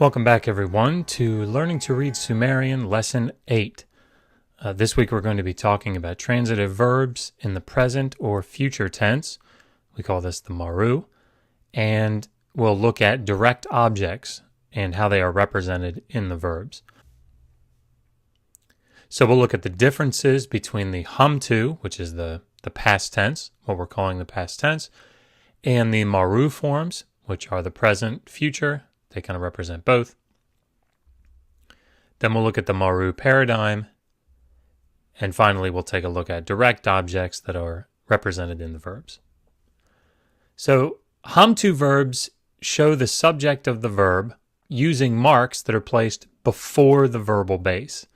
Welcome back, everyone, to Learning to Read Sumerian Lesson 8. This week we're going to be talking about transitive verbs in the present or future tense. We call this the MARO. And we'll look at direct objects and how they are represented in the verbs. So we'll look at the differences between the HAMTU, which is the past tense, what we're calling the past tense, and the MARO forms, which are the present, future. They kind of represent both. Then we'll look at the MARO paradigm. And finally, we'll take a look at direct objects that are represented in the verbs. So HAMTU verbs show the subject of the verb using marks that are placed before the verbal base.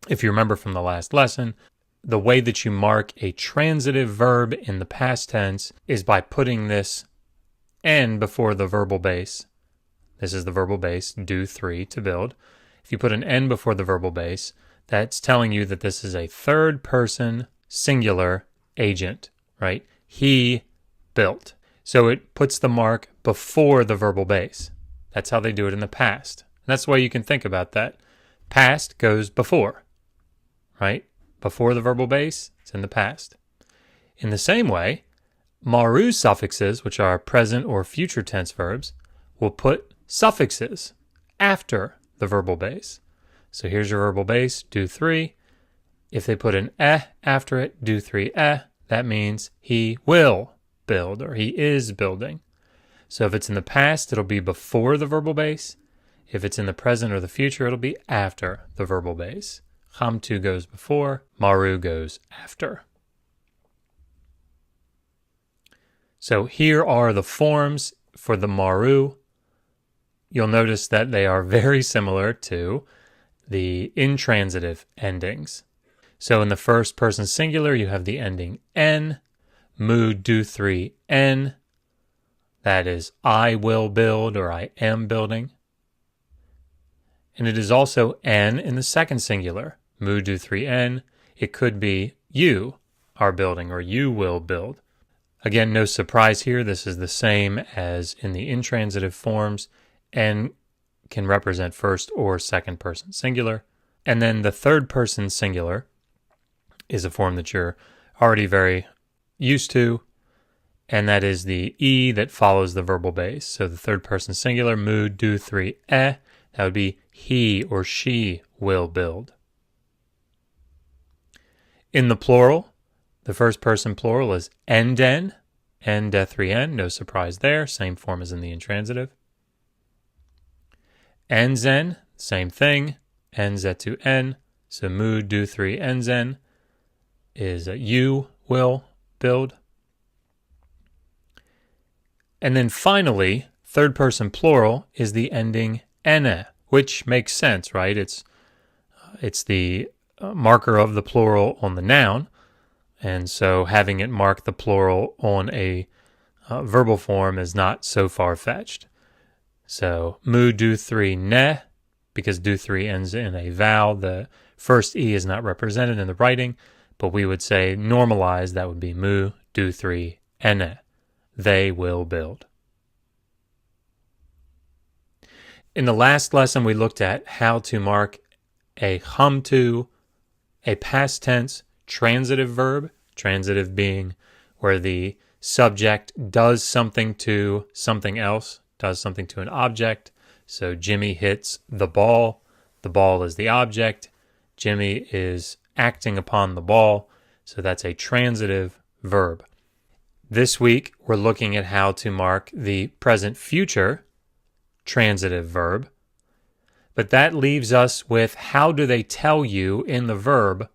If you remember from the last lesson, the way that you mark a transitive verb in the past tense is by putting this N before the verbal base. This is the verbal base, do 3 to build. If you put an N before the verbal base, that's telling you that this is a third person singular agent, right? He built. So it puts the mark before the verbal base. That's how they do it in the past. And that's the way you can think about that. Past goes before, right? Before the verbal base, it's in the past. In the same way, MARO suffixes, which are present or future tense verbs, will put suffixes after the verbal base. So here's your verbal base, do 3. If they put an after it, do 3 that means he will build or he is building. So if it's in the past, it'll be before the verbal base. If it's in the present or the future, it'll be after the verbal base. HAMTU goes before, MARO goes after. So here are the forms for the MARO. You'll notice that they are very similar to the intransitive endings. So in the first person singular, you have the ending N, mu do 3 N. That is I will build or I am building. And it is also N in the second singular, mu do 3 N. It could be you are building or you will build. Again, no surprise here. This is the same as in the intransitive forms. N can represent first or second person singular. And then the third person singular is a form that you're already very used to, and that is the E that follows the verbal base. So the third person singular, mu do 3 that would be he or she will build. In the plural, the first person plural is enden, N de 3 no surprise there, same form as in the intransitive. Enzen, same thing, enzetu N, so mu do 3 enzen is you will build. And then finally, third person plural is the ending ene, which makes sense, right? It's the marker of the plural on the noun, and so having it mark the plural on a verbal form is not so far-fetched. So, mu do 3 ne, because do 3 ends in a vowel. The first E is not represented in the writing, but we would say normalized, that would be mu do 3 ene. They will build. In the last lesson, we looked at how to mark a HAMTU, a past tense transitive verb, transitive being where the subject does something to something else, does something to an object. So Jimmy hits the ball. The ball is the object. Jimmy is acting upon the ball. So that's a transitive verb. This week, we're looking at how to mark the present future transitive verb. But that leaves us with how do they tell you in the verb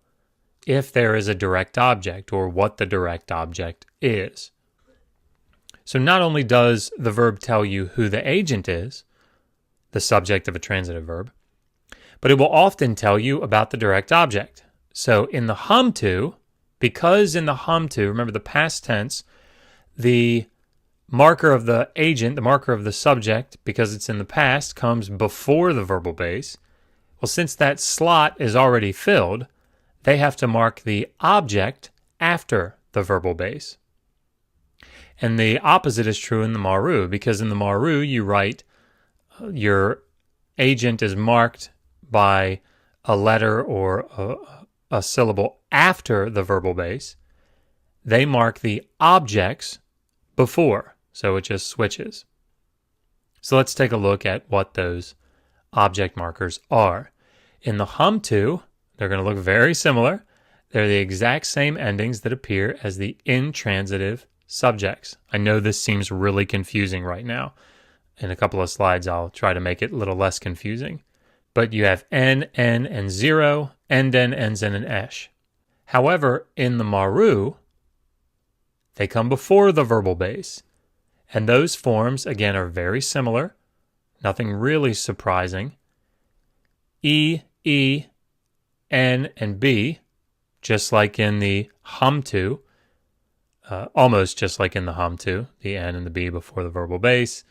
if there is a direct object or what the direct object is. So not only does the verb tell you who the agent is, the subject of a transitive verb, but it will often tell you about the direct object. So in the HAMTU, because in the HAMTU, remember the past tense, the marker of the agent, the marker of the subject, because it's in the past, comes before the verbal base. Well, since that slot is already filled, they have to mark the object after the verbal base. And the opposite is true in the MARO, because in the MARO you write your agent is marked by a letter or a syllable after the verbal base, they mark the objects before, so it just switches. So let's take a look at what those object markers are. In the HAMTU, they're going to look very similar. They're the exact same endings that appear as the intransitive subjects. I know this seems really confusing right now. In a couple of slides, I'll try to make it a little less confusing. But you have n, and 0, enden, enzen, and esh. However, in the MARO, they come before the verbal base. And those forms, again, are very similar. Nothing really surprising. E, N, and B, just like in the HAMTU, almost just like in the HAMTU, the N and the B before the verbal base.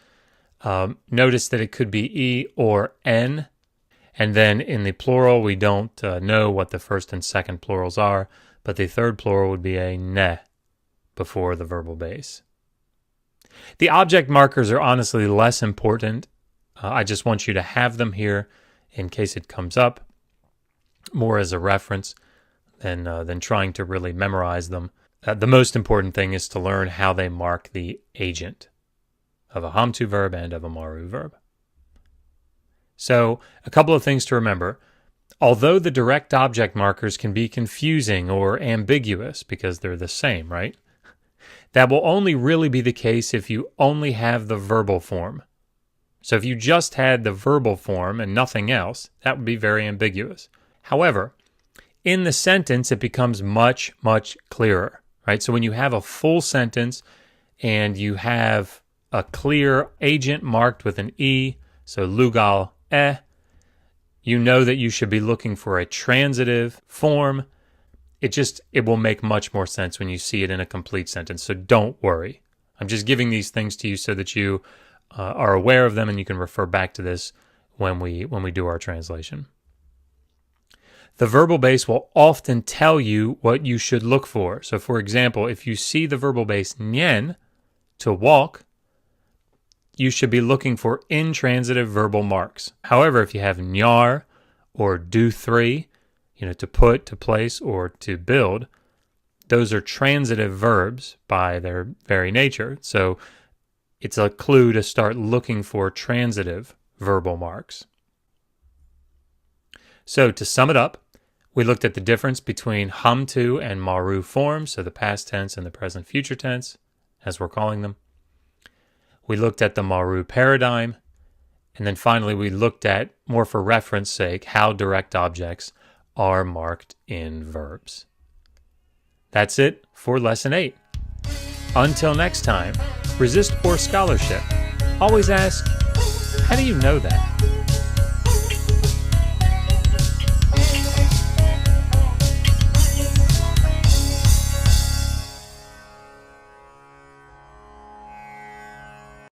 Notice that it could be E or N. And then in the plural, we don't know what the first and second plurals are, but the third plural would be a ne before the verbal base. The object markers are honestly less important. I just want you to have them here in case it comes up, more as a reference than trying to really memorize them. The most important thing is to learn how they mark the agent of a HAMTU verb and of a MARO verb. So, a couple of things to remember. Although the direct object markers can be confusing or ambiguous because they're the same, right? That will only really be the case if you only have the verbal form. So if you just had the verbal form and nothing else, that would be very ambiguous. However, in the sentence, it becomes much, much clearer, right? So when you have a full sentence and you have a clear agent marked with an E, so lugal you know that you should be looking for a transitive form. It will make much more sense when you see it in a complete sentence, so don't worry. I'm just giving these things to you so that you are aware of them and you can refer back to this when we do our translation. The verbal base will often tell you what you should look for. So for example, if you see the verbal base nyen, to walk, you should be looking for intransitive verbal marks. However, if you have nyar or do three, to put, to place, or to build, those are transitive verbs by their very nature. So it's a clue to start looking for transitive verbal marks. So to sum it up, we looked at the difference between HAMTU and MARO forms, so the past tense and the present future tense, as we're calling them. We looked at the MARO paradigm, and then finally we looked at, more for reference sake, how direct objects are marked in verbs. That's it for Lesson 8. Until next time, resist poor scholarship. Always ask, how do you know that?